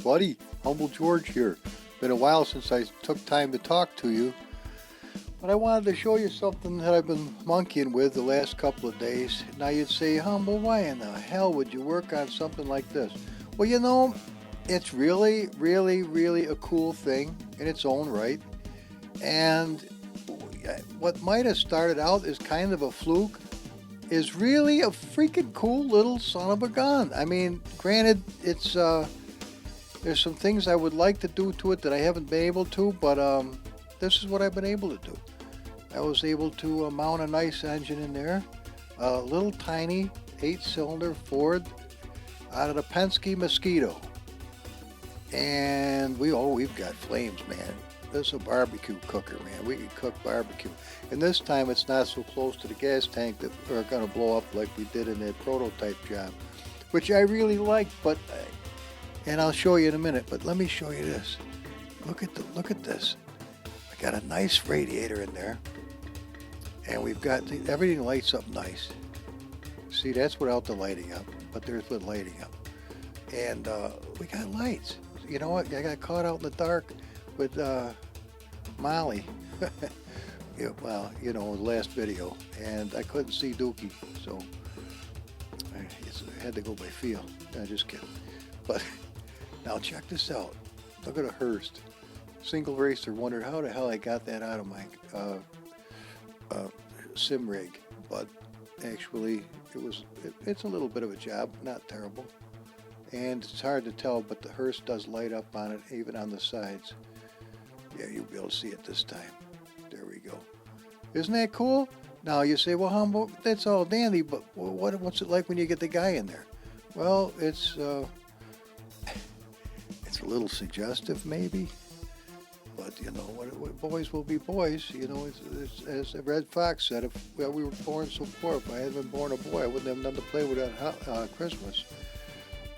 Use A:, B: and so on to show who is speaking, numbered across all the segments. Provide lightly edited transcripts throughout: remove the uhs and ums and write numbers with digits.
A: everybody, Humble George here. Been a while since I took time to talk to you, but I wanted to show you something that I've been monkeying with the last couple of days. Now you'd say, Humble, why in the hell would you work on something like this? Well, you know, it's really, really a cool thing in its own right. And what might have started out as kind of a fluke is really a freaking cool little son of a gun. I mean, granted, it's there's some things I would like to do to it that I haven't been able to, but this is what I've been able to do. I was able to mount a nice engine in there, a little tiny 8-cylinder Ford out of the Penske Mosquito, and we've got flames, man. This is a barbecue cooker, man. We can cook barbecue. And this time it's not so close to the gas tank that we're going to blow up like we did in that prototype job, which I really like, but, and I'll show you in a minute, but let me show you this. Look at this. I got a nice radiator in there, and we've got, everything lights up nice. See, that's without the lighting up, but there's the lighting up. And we got lights. You know what? I got caught out in the dark with Molly. Yeah, well, you know, the last video, and I couldn't see Dookie, so I had to go by feel. No, just kidding. But now check this out. Look at a Hearst single racer. Wondered how the hell I got that out of my sim rig, but actually it's a little bit of a job, not terrible, and it's hard to tell, but the Hearst does light up on it, even on the sides. Yeah, you'll be able to see it this time. There we go. Isn't that cool? Now you say, well, Humble, that's all dandy, but what's it like when you get the guy in there? Well, it's it's a little suggestive, maybe, but you know what boys will be boys. You know, it's, as Red Fox said, if we were born so poor, if I had been born a boy, I wouldn't have nothing to play with at Christmas.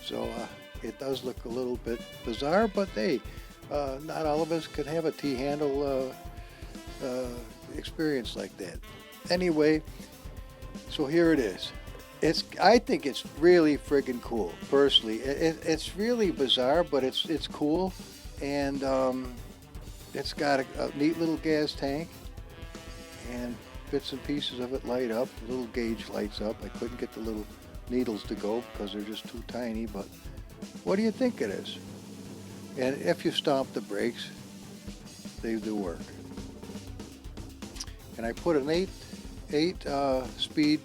A: So it does look a little bit bizarre, but hey. Not all of us can have a T-handle experience like that. Anyway, so here it is. I think it's really friggin' cool, personally. It's really bizarre, but it's cool, and it's got a neat little gas tank, and bits and pieces of it light up. The little gauge lights up. I couldn't get the little needles to go because they're just too tiny, but what do you think it is? And if you stomp the brakes, they do work. And I put an 8 speed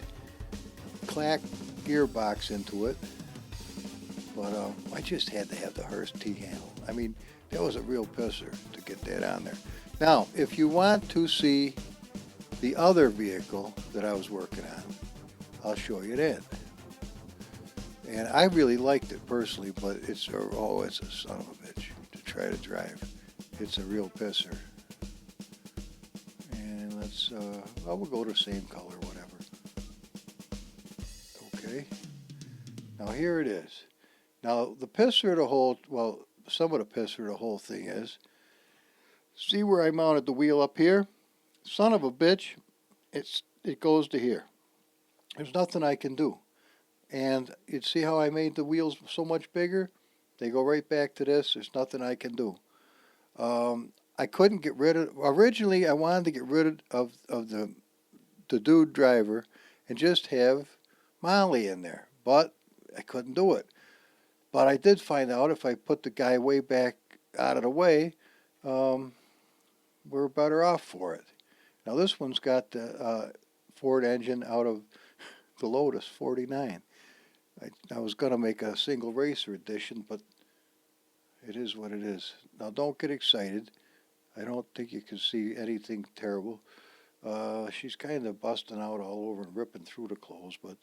A: clack gearbox into it, but I just had to have the Hearst T-handle. I mean, that was a real pisser to get that on there. Now, if you want to see the other vehicle that I was working on, I'll show you that. And I really liked it personally, but it's a son of a bitch to try to drive. It's a real pisser. And let's, we'll go to same color, whatever. Okay. Now here it is. Now the pisser of the whole, well, some of the pisser of the whole thing is, see where I mounted the wheel up here? Son of a bitch, it goes to here. There's nothing I can do. And you see how I made the wheels so much bigger? They go right back to this. There's nothing I can do. I couldn't get rid of, originally I wanted to get rid of the dude driver and just have Molly in there, but I couldn't do it. But I did find out if I put the guy way back out of the way, we're better off for it. Now this one's got the Ford engine out of the Lotus 49. I was going to make a single racer edition, but it is what it is. Now, don't get excited. I don't think you can see anything terrible. She's kind of busting out all over and ripping through the clothes, but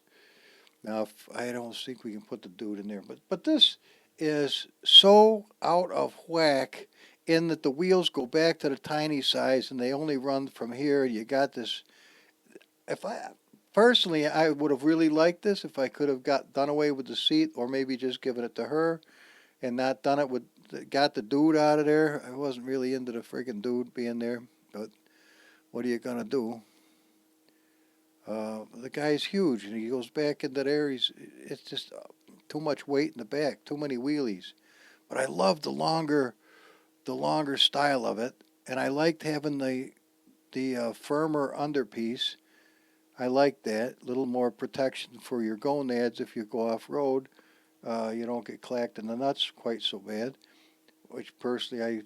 A: now I don't think we can put the dude in there. But this is so out of whack in that the wheels go back to the tiny size and they only run from here. You got this. Personally, I would have really liked this if I could have done away with the seat, or maybe just given it to her and not done it with, got the dude out of there. I wasn't really into the friggin' dude being there, but what are you going to do? The guy's huge, and he goes back into there. It's just too much weight in the back, too many wheelies. but I love the longer style of it, and I liked having the firmer underpiece. I like that. A little more protection for your gonads if you go off road. You don't get clacked in the nuts quite so bad. Which personally, I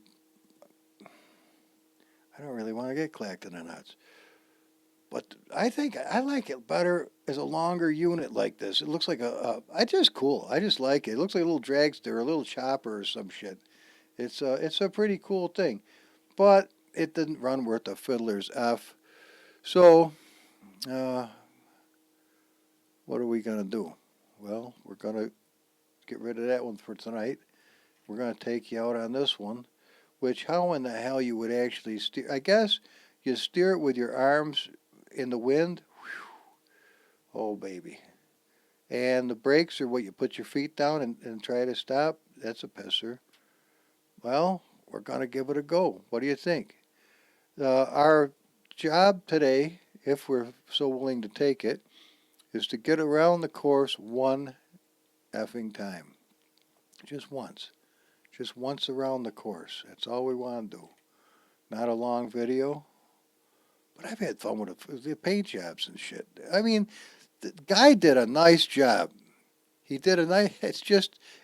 A: don't really want to get clacked in the nuts. But I think I like it better as a longer unit like this. It looks like it's just cool. I just like it. It looks like a little dragster, a little chopper or some shit. It's a pretty cool thing. But it didn't run worth a fiddler's F. So, uh, what are we going to do? Well, we're going to get rid of that one for tonight. We're going to take you out on this one, which how in the hell you would actually steer. I guess you steer it with your arms in the wind. Whew. Oh, baby. And the brakes are what you put your feet down and try to stop. That's a pisser. Well, we're going to give it a go. What do you think? Our job today, if we're so willing to take it, is to get around the course one effing time. Just once. Just once around the course. That's all we want to do. Not a long video. But I've had fun with the paint jobs and shit. I mean, the guy did a nice job. He did a nice...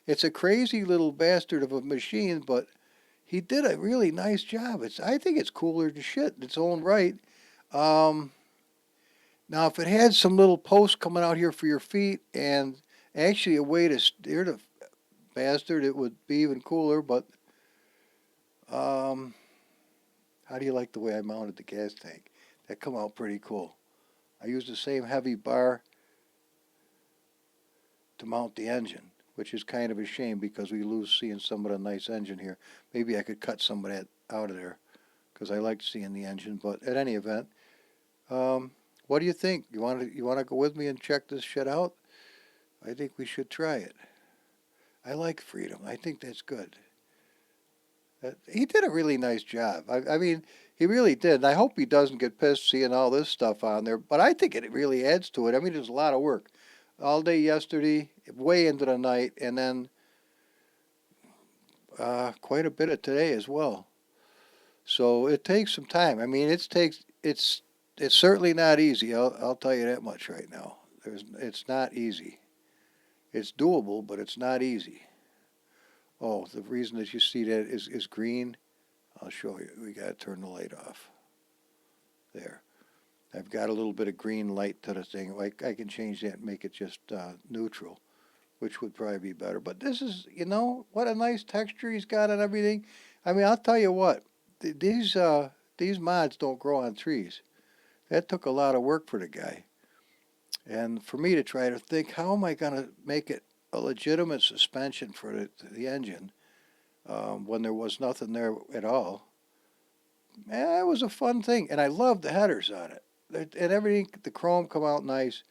A: It's a crazy little bastard of a machine, but he did a really nice job. I think it's cooler than shit in its own right. Now, if it had some little posts coming out here for your feet and actually a way to steer the bastard, it would be even cooler, but how do you like the way I mounted the gas tank? That come out pretty cool. I used the same heavy bar to mount the engine, which is kind of a shame because we lose seeing some of the nice engine here. Maybe I could cut some of that out of there because I like seeing the engine, but at any event, what do you think? You want to go with me and check this shit out? I think we should try it. I like freedom. I think that's good. He did a really nice job. I mean, he really did. And I hope he doesn't get pissed seeing all this stuff on there. But I think it really adds to it. I mean, there's a lot of work. All day yesterday, way into the night, and then quite a bit of today as well. So it takes some time. I mean, it's certainly not easy. I'll tell you that much right now. It's not easy. It's doable, but it's not easy. Oh, the reason that you see that is green. I'll show you. We got to turn the light off. There. I've got a little bit of green light to the thing. Like I can change that and make it just neutral, which would probably be better. But this is, what a nice texture he's got on everything. I mean, I'll tell you what. These mods don't grow on trees. That took a lot of work for the guy. And for me to try to think, how am I going to make it a legitimate suspension for the engine when there was nothing there at all? It was a fun thing. And I love the headers on it. And everything, the chrome come out nice.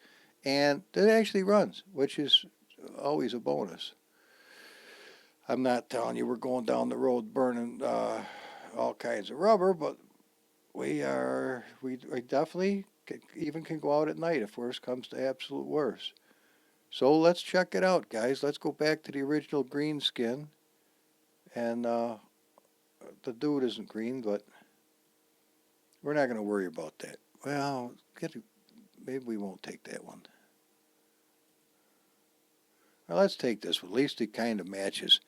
A: And it actually runs, which is always a bonus. I'm not telling you we're going down the road burning all kinds of rubber, but we definitely can go out at night if worse comes to absolute worse. So let's check it out, guys. Let's go back to the original green skin. And the dude isn't green, but we're not going to worry about that. Well, maybe we won't take that one. Well, let's take this one. At least it kind of matches.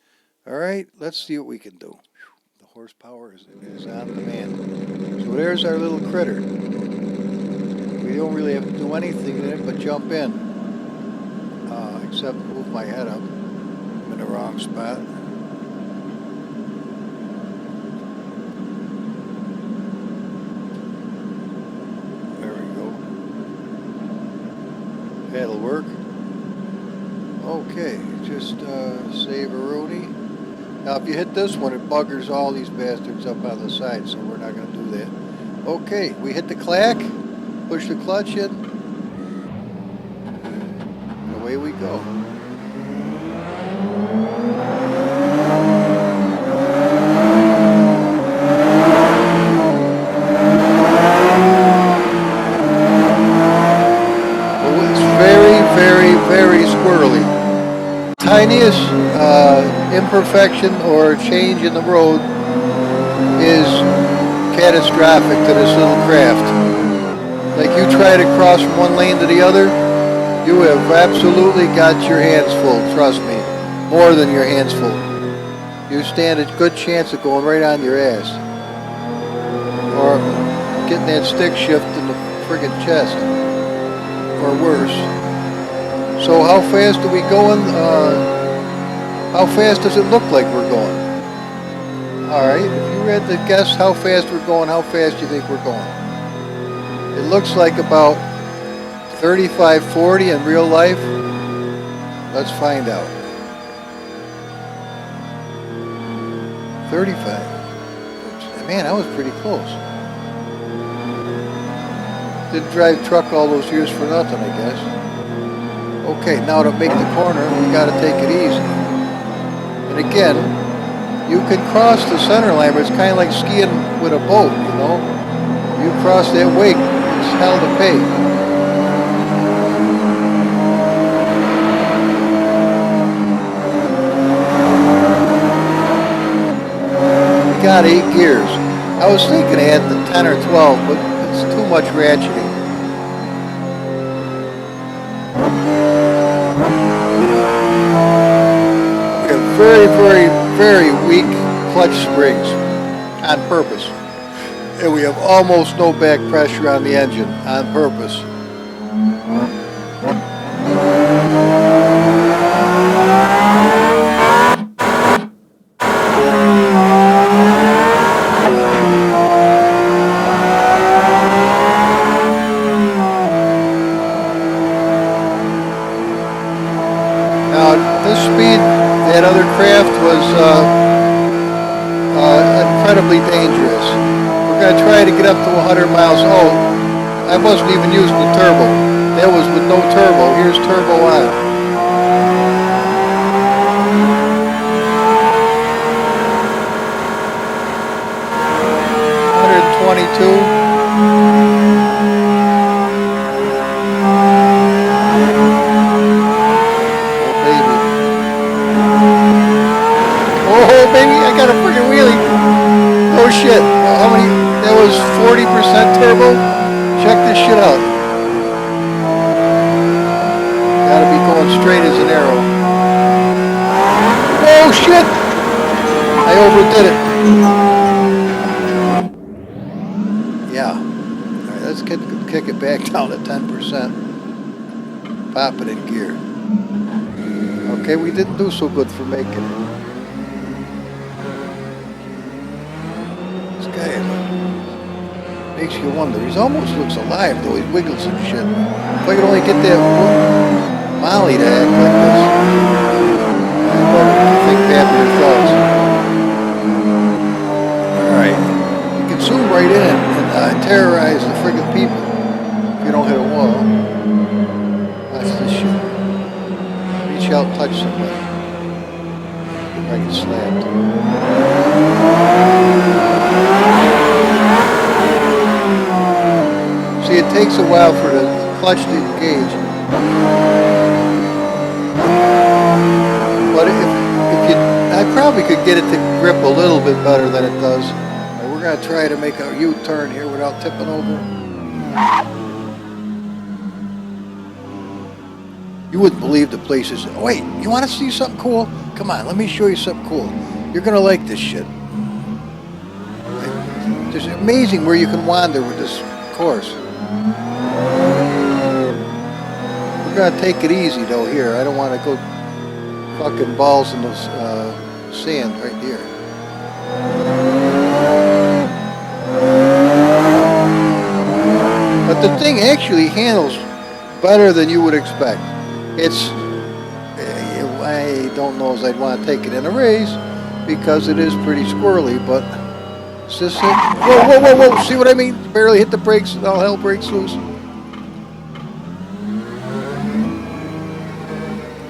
A: All right, let's see what we can do. The horsepower is on demand. So there's our little critter. We don't really have to do anything in it but jump in. Except move my head up. I'm in the wrong spot. There we go. That'll work. Okay, just save a Rooney. Now if you hit this one, it buggers all these bastards up on the side, so we're not going to do that. Okay, we hit the clack, push the clutch in, and away we go. Very squirrely. Tiniest imperfection or change in the road is catastrophic to this little craft. Like you try to cross from one lane to the other, you have absolutely got your hands full, trust me. More than your hands full. You stand a good chance of going right on your ass. Or getting that stick shift in the friggin' chest. Or worse. So how fast are we going? How fast does it look like we're going? Alright, if you had to guess how fast we're going, how fast do you think we're going? It looks like about 35, 40 in real life. Let's find out. 35. Man, I was pretty close. Didn't drive truck all those years for nothing, I guess. Okay, now to make the corner, we gotta take it easy. And again, you can cross the center line, but it's kind of like skiing with a boat, you know? You cross that wake, it's hell to pay. We got 8 gears. I was thinking I had the 10 or 12, but it's too much ratcheting. We have very, very, very weak clutch springs on purpose. And we have almost no back pressure on the engine on purpose. Now, this speed, that other craft was incredibly dangerous. We're going to try to get up to 100 miles. Oh, I wasn't even using the turbo. That was with no turbo. Here's turbo on. 122. Oh baby, I got a freaking wheelie. Oh shit. How many? That was 40% turbo. Check this shit out. Gotta be going straight as an arrow. Oh shit! I overdid it. Yeah. Alright, let's kick it back down to 10%. Pop it in gear. Okay, we didn't do so good for making it. Makes you wonder. He almost looks alive though. He wiggles and shit. If I could only get that Molly to act like this. I think happier thoughts. Alright. You can zoom right in and terrorize the friggin' people if you don't hit a wall. Watch this shit. Reach out and touch somebody. If I get slapped. See, it takes a while for the clutch to engage. But if you, I probably could get it to grip a little bit better than it does. And we're going to try to make a U-turn here without tipping over. You wouldn't believe the places. Oh, wait, you want to see something cool? Come on, let me show you something cool. You're going to like this shit. It's amazing where you can wander with this course. We're going to take it easy though here. I don't want to go fucking balls in the sand right here. But the thing actually handles better than you would expect. It's, I don't know if I'd want to take it in a race because it is pretty squirrely, but it's just, whoa, whoa, whoa, whoa, see what I mean? Barely hit the brakes and all hell breaks loose.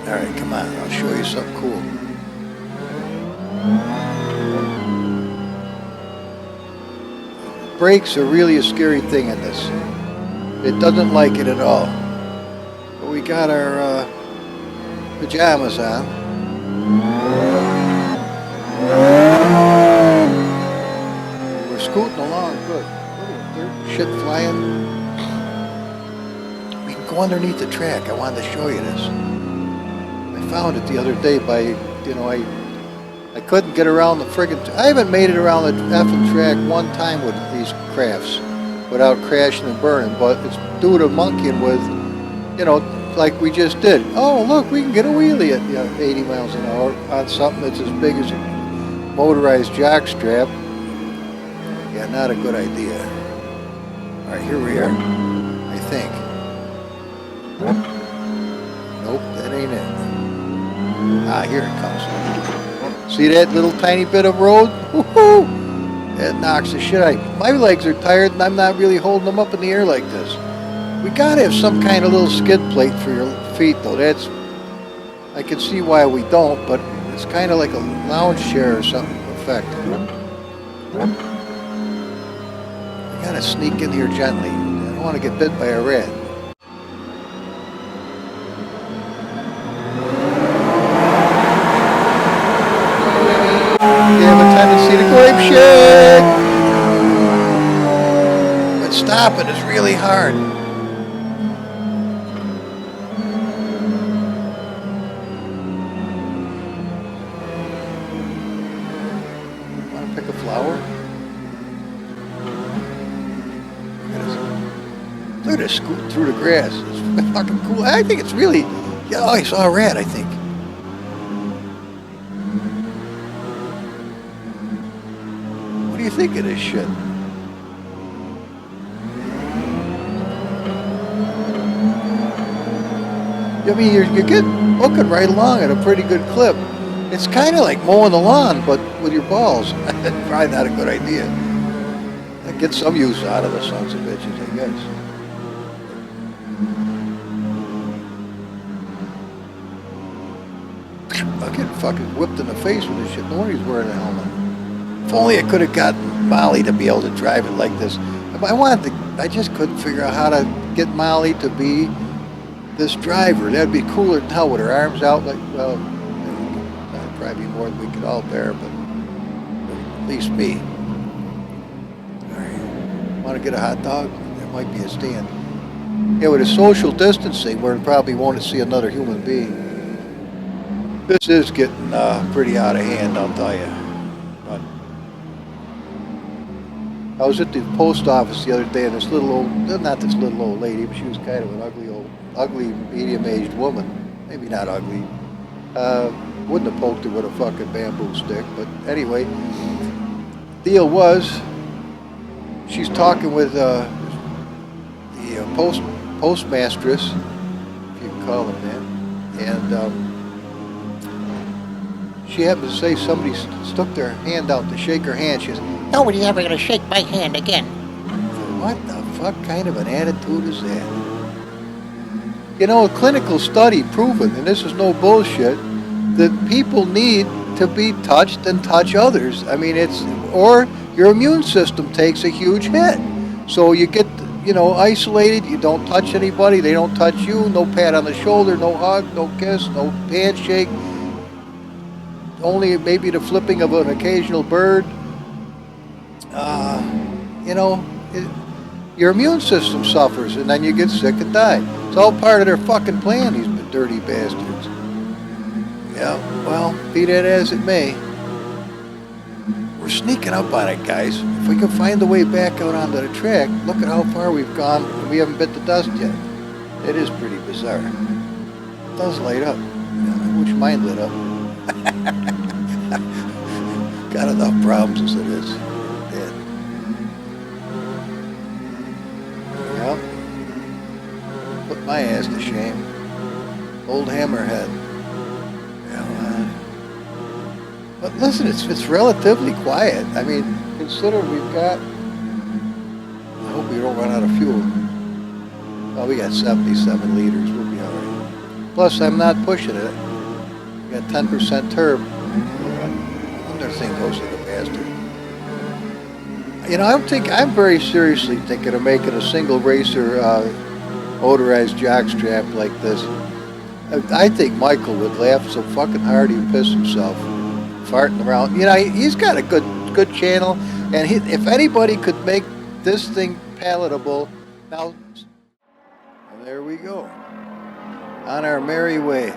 A: Alright, come on, I'll show you something cool. Brakes are really a scary thing in this. It doesn't like it at all. But we got our pajamas on. scooting along good. Look at the dirt shit flying. We can go underneath the track. I wanted to show you this. I found it the other day by, you know, I couldn't get around the friggin'... I haven't made it around the effing track one time with these crafts without crashing and burning, but it's due to monkeying with, you know, like we just did. Oh, look, we can get a wheelie at, you know, 80 miles an hour on something that's as big as a motorized JockStrap. Yeah, not a good idea. All right, here we are, I think. Nope, that ain't it. Ah, here it comes. See that little tiny bit of road? Woohoo! That knocks the shit out. My legs are tired and I'm not really holding them up in the air like this. We gotta have some kind of little skid plate for your feet though. That's, I can see why we don't, but it's kind of like a lounge chair or something effect. I gotta sneak in here gently. I don't want to get bit by a rat. You have a tendency to go ape shit. But stopping is really hard. Want to pick a flower? Look at this scooting through the grass. It's fucking cool. I think it's really... Yeah, oh, I saw a rat, I think. What do you think of this shit? I mean, you're getting hooking right along at a pretty good clip. It's kind of like mowing the lawn, but with your balls. Probably not a good idea. Get some use out of the sons of bitches, I guess. I'm getting fucking whipped in the face with this shit. No wonder he's wearing a helmet. If only I could have gotten Molly to be able to drive it like this. I just couldn't figure out how to get Molly to be this driver. That'd be cooler than hell with her arms out like, well, that'd probably be more than we could all bear, but at least me. Alright, want to get a hot dog? There might be a stand. Yeah, with a social distancing, we're probably won't see another human being. This is getting pretty out of hand, I'll tell you. But I was at the post office the other day, and this little old, not this little old lady, but she was kind of an ugly, medium-aged woman. Maybe not ugly. Wouldn't have poked her with a fucking bamboo stick, but anyway. Deal was, she's talking with the postmastress, if you can call them that, and she happened to say somebody stuck their hand out to shake her hand. She says,
B: "Nobody's ever going to shake my hand again."
A: what the fuck kind of an attitude is that? You know, a clinical study proven, and this is no bullshit, that people need to be touched and touch others. I mean, or your immune system takes a huge hit. So you get, you know, isolated, you don't touch anybody, they don't touch you, no pat on the shoulder, no hug, no kiss, no handshake. Only maybe the flipping of an occasional bird. You know, your immune system suffers, and then you get sick and die. It's all part of their fucking plan, these dirty bastards. Yeah, well, be that as it may, we're sneaking up on it, guys. If we can find the way back out onto the track, look at how far we've gone, and we haven't bit the dust yet. It is pretty bizarre. It does light up. Yeah, I wish mine lit up. Got enough problems as it is. Yeah. Yep. Put my ass to shame. Old hammerhead. Yeah, but listen, it's relatively quiet. I mean, consider we've got, I hope we don't run out of fuel. Oh, we got 77 liters. We'll be all right. Plus, I'm not pushing it. We got 10% turb. Another thing goes to the bastard. You know, I'm very seriously thinking of making a single racer motorized jockstrap like this. I think Michael would laugh so fucking hard he'd piss himself, farting around. You know, he's got a good good channel, and if anybody could make this thing palatable, now, and there we go, on our merry way.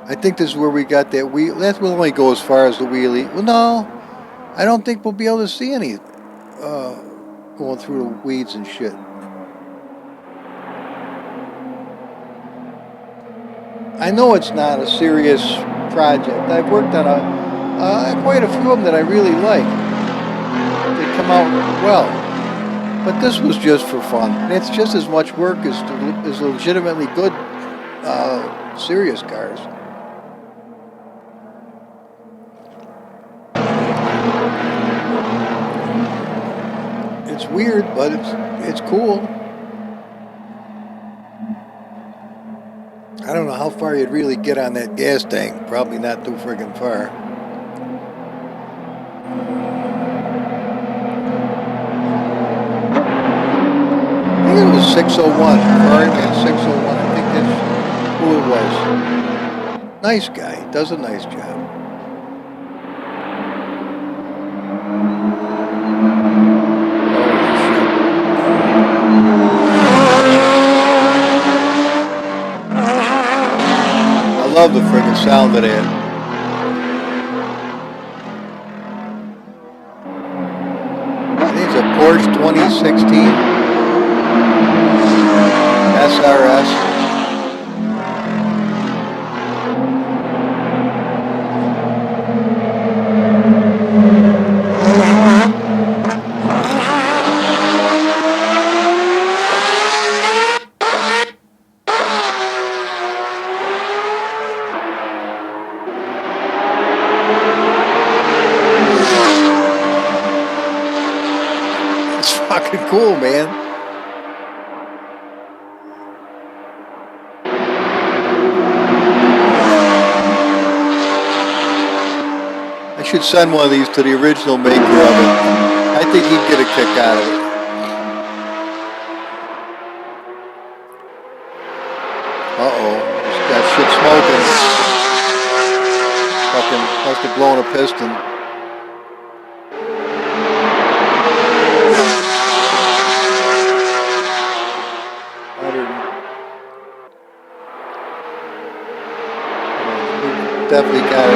A: I think this is where we got that wheel. That will only go as far as the wheelie. Well, no, I don't think we'll be able to see any going through the weeds and shit. I know it's not a serious project. I've worked on quite a few of them that I really like. They come out well. But this was just for fun. And it's just as much work as legitimately good serious cars. It's weird, but it's cool. I don't know how far you'd really get on that gas tank. Probably not too friggin' far. I think it was 601. Fireman 601. I think that's who it was. Nice guy. Does a nice job. I love the friggin' sound of that. I think it's a Porsche 2016 SRS. It's fucking cool, man. I should send one of these to the original maker of it. I think he'd get a kick out of it. Uh-oh. That shit smoking. Fucking must have blown a piston. Definitely got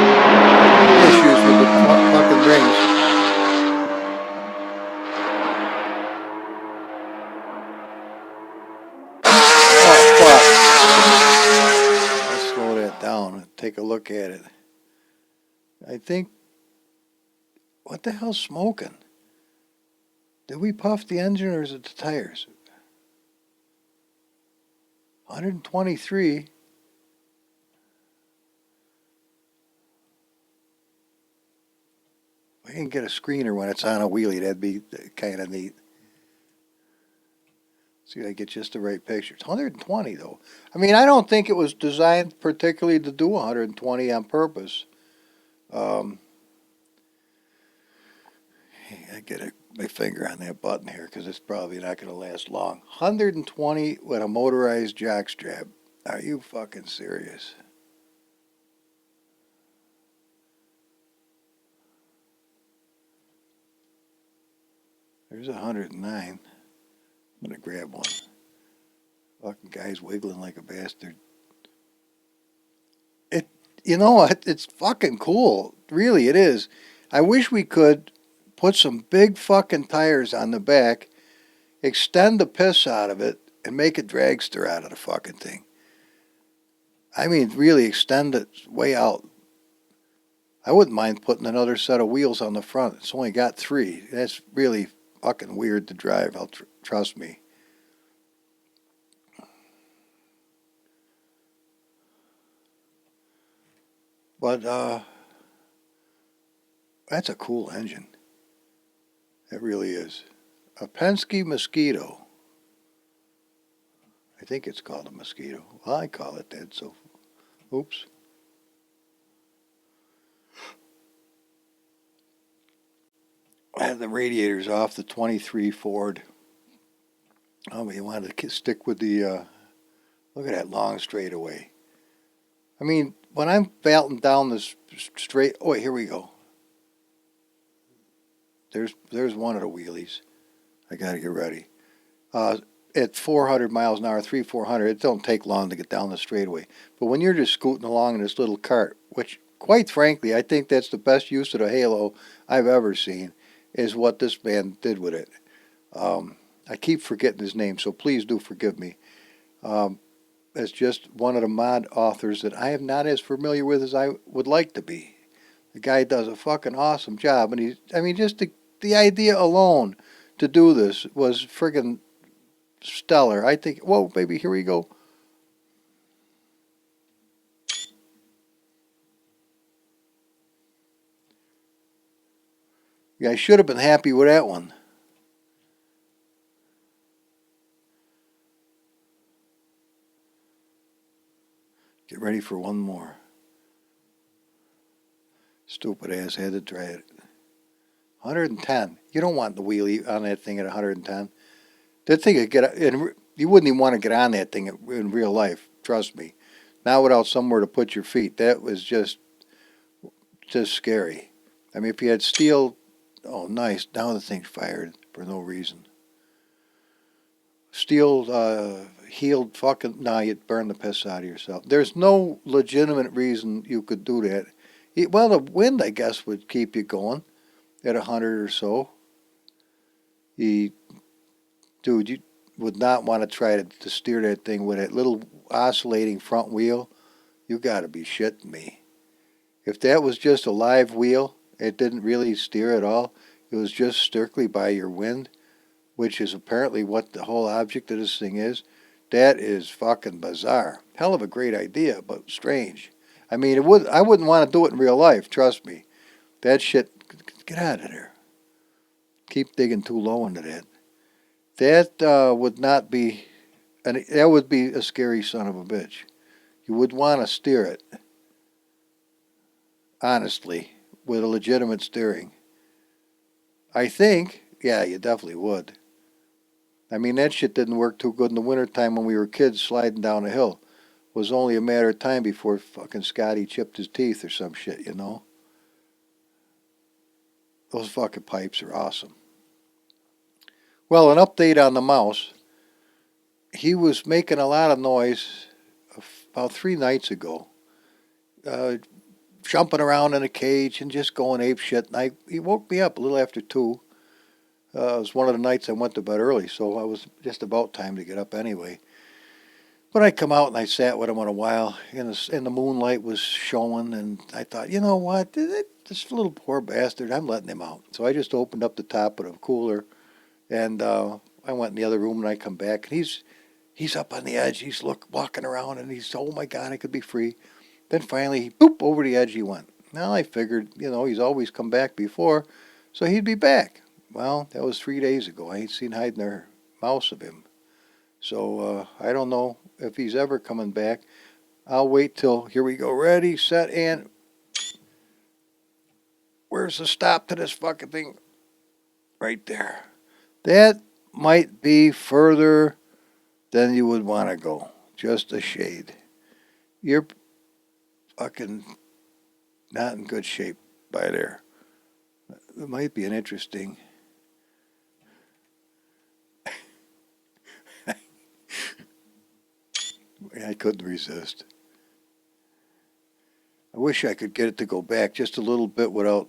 A: issues with the fucking rings. Oh, fuck. Let's slow that down and take a look at it. I think, what the hell's smoking? Did we puff the engine or is it the tires? 123. I can get a screener when it's on a wheelie. That'd be kind of neat. See if I get just the right picture. It's 120 though. I mean, I don't think it was designed particularly to do 120 on purpose. I get my finger on that button here because it's probably not going to last long. 120 with a motorized JockStrap. Are you fucking serious? There's 109. I'm gonna grab one. Fucking guy's wiggling like a bastard. You know what? It's fucking cool. Really, it is. I wish we could put some big fucking tires on the back, extend the piss out of it, and make a dragster out of the fucking thing. I mean, really extend it way out. I wouldn't mind putting another set of wheels on the front. It's only got 3. That's really fucking weird to drive. Trust me. But that's a cool engine. It really is. A Penske Mosquito. I think it's called a Mosquito. Well, I call it that, so oops. I had the radiators off the 23 Ford. Oh, but you wanted to stick with the, look at that long straightaway. I mean, when I'm belting down this straight, oh, here we go. There's one of the wheelies. I got to get ready. At 400 miles an hour, 400, it don't take long to get down the straightaway. But when you're just scooting along in this little cart, which, quite frankly, I think that's the best use of the Halo I've ever seen, is what this man did with it. I keep forgetting his name, so please do forgive me. As just one of the mod authors that I am not as familiar with as I would like to be. The guy does a fucking awesome job, and just the idea alone to do this was friggin' stellar. I think, whoa, baby, here we go. Yeah, I should have been happy with that one. Get ready for one more. Stupid ass had to try it. 110. You don't want the wheelie on that thing at 110. That thing could get, and you wouldn't even want to get on that thing in real life. Trust me. Not without somewhere to put your feet. That was just scary. I mean, if you had steel, oh nice. Now the thing's fired for no reason. Steel heeled fucking. Nah, you'd burn the piss out of yourself. There's no legitimate reason you could do that. Well, the wind, I guess, would keep you going at 100 or so. Dude, you would not want to try to steer that thing with that little oscillating front wheel. You got to be shitting me. If that was just a live wheel, it didn't really steer at all. It was just strictly by your wind, which is apparently what the whole object of this thing is. That is fucking bizarre. Hell of a great idea, but strange. I mean, I wouldn't want to do it in real life. Trust me. That shit. Get out of there. Keep digging too low into that. That would not be, and that would be a scary son of a bitch. You would want to steer it, honestly, with a legitimate steering. I think, yeah, you definitely would. I mean, that shit didn't work too good in the wintertime when we were kids sliding down a hill. It was only a matter of time before fucking Scotty chipped his teeth or some shit, you know? Those fucking pipes are awesome. Well, an update on the mouse. He was making a lot of noise about 3 nights ago. Jumping around in a cage and just going ape shit. And he woke me up a little after 2. It was one of the nights I went to bed early, so I was just about time to get up anyway. But I come out and I sat with him in a while, and the moonlight was showing, and I thought, you know what, this little poor bastard, I'm letting him out. So I just opened up the top of the cooler, and I went in the other room, and I come back, and he's up on the edge. He's walking around, and he's, oh my God, I could be free. Then finally, boop, over the edge he went. Now I figured, he's always come back before, so he'd be back. Well, that was 3 days ago. I ain't seen hide nor mouse of him. So I don't know if he's ever coming back. I'll wait till, here we go, ready, set, and where's the stop to this fucking thing? Right there. That might be further than you would want to go. Just a shade. You're fucking not in good shape by there. It might be an interesting... I couldn't resist. I wish I could get it to go back just a little bit without...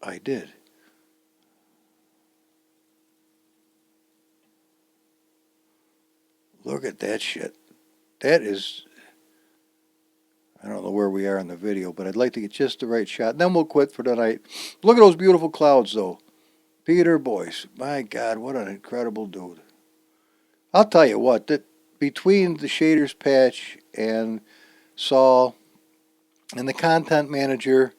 A: I did. Look at that shit. That is... I don't know where we are in the video, but I'd like to get just the right shot. Then we'll quit for the night. Look at those beautiful clouds, though. Peter Boyce. My God, what an incredible dude. I'll tell you what, that between the shaders patch and Saul and the content manager,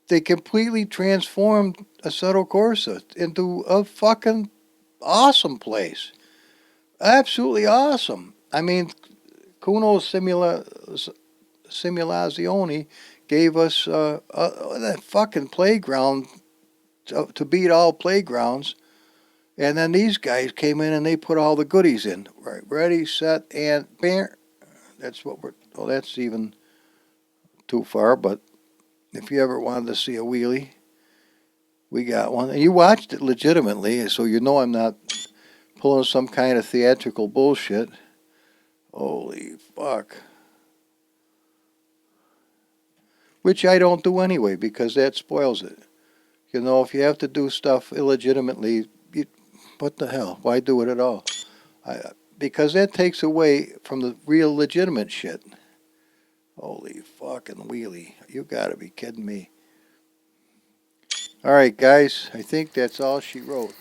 A: they completely transformed Assetto Corsa into a fucking awesome place. Absolutely awesome. I mean, Kuno Simulazione gave us that fucking playground to beat all playgrounds. And then these guys came in and they put all the goodies in. Right, ready, set, and bam. That's what well, that's even too far, but if you ever wanted to see a wheelie We got one. And you watched it legitimately, so you know I'm not pulling some kind of theatrical bullshit. Holy fuck. Which I don't do anyway, because that spoils it. You know, if you have to do stuff illegitimately, what the hell? Why do it at all? Because that takes away from the real legitimate shit. Holy fucking wheelie. You gotta be kidding me. Alright, guys, I think that's all she wrote.